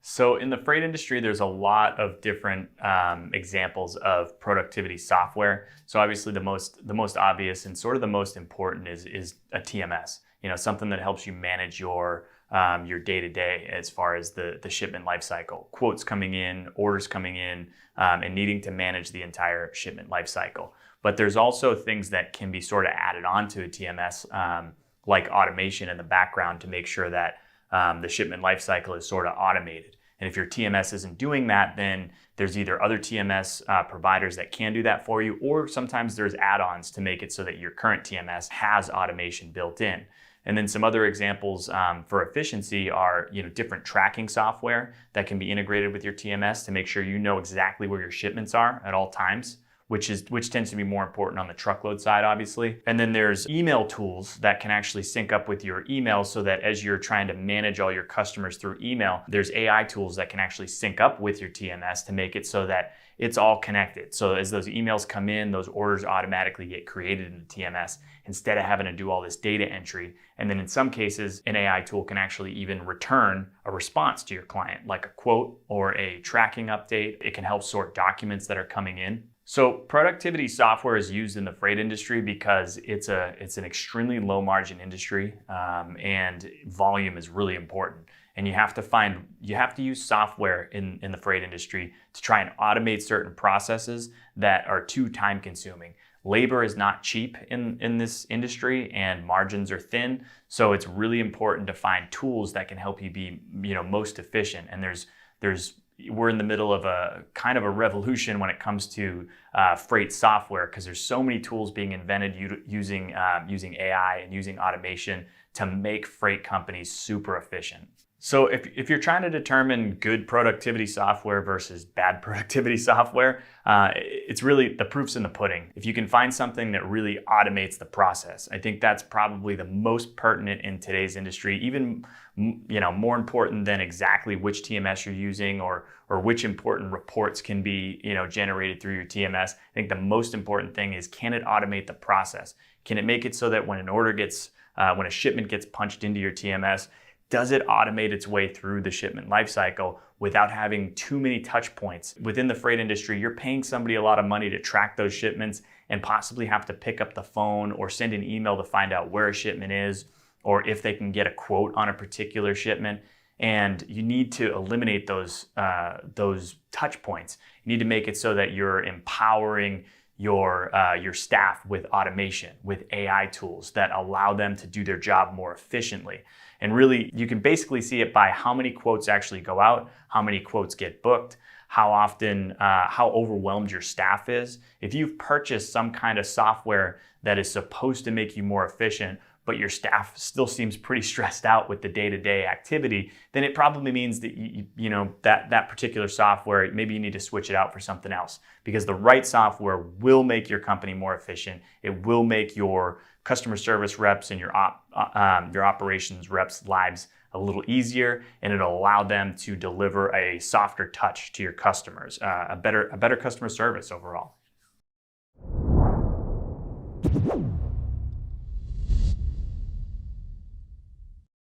So in the freight industry, there's a lot of different examples of productivity software. So obviously the most obvious and sort of the most important is a TMS. Something that helps you manage your day to day as far as the shipment life cycle, quotes coming in, orders coming in, and needing to manage the entire shipment life cycle. But there's also things that can be sort of added onto a TMS, like automation in the background to make sure that the shipment life cycle is sort of automated. And if your TMS isn't doing that, then there's either other TMS providers that can do that for you, or sometimes there's add-ons to make it so that your current TMS has automation built in. And then some other examples for efficiency are, different tracking software that can be integrated with your TMS to make sure you know exactly where your shipments are at all times, which tends to be more important on the truckload side, obviously. And then there's email tools that can actually sync up with your email so that as you're trying to manage all your customers through email, there's AI tools that can actually sync up with your TMS to make it so that it's all connected. So as those emails come in, those orders automatically get created in the TMS instead of having to do all this data entry. And then in some cases, an AI tool can actually even return a response to your client, like a quote or a tracking update. It can help sort documents that are coming in. So productivity software is used in the freight industry because it's an extremely low margin industry, and volume is really important. And you have to use software in the freight industry to try and automate certain processes that are too time consuming. Labor is not cheap in this industry and margins are thin. So it's really important to find tools that can help you be, most efficient. And we're in the middle of a kind of a revolution when it comes to freight software, because there's so many tools being invented using AI and using automation to make freight companies super efficient. So if you're trying to determine good productivity software versus bad productivity software, it's really the proof's in the pudding. If you can find something that really automates the process, I think that's probably the most pertinent in today's industry, even more important than exactly which TMS you're using or which important reports can be generated through your TMS. I think the most important thing is, can it automate the process? Can it make it so that when a shipment gets punched into your TMS, does it automate its way through the shipment lifecycle without having too many touch points? Within the freight industry, you're paying somebody a lot of money to track those shipments and possibly have to pick up the phone or send an email to find out where a shipment is or if they can get a quote on a particular shipment. And you need to eliminate those touch points. You need to make it so that you're empowering your staff with automation, with AI tools that allow them to do their job more efficiently. And really, you can basically see it by how many quotes actually go out, how many quotes get booked, how often, how overwhelmed your staff is. If you've purchased some kind of software that is supposed to make you more efficient, but your staff still seems pretty stressed out with the day-to-day activity, then it probably means that that particular software, maybe you need to switch it out for something else, because the right software will make your company more efficient. It will make your customer service reps and your operations reps' lives a little easier, and it'll allow them to deliver a softer touch to your customers, a better customer service overall.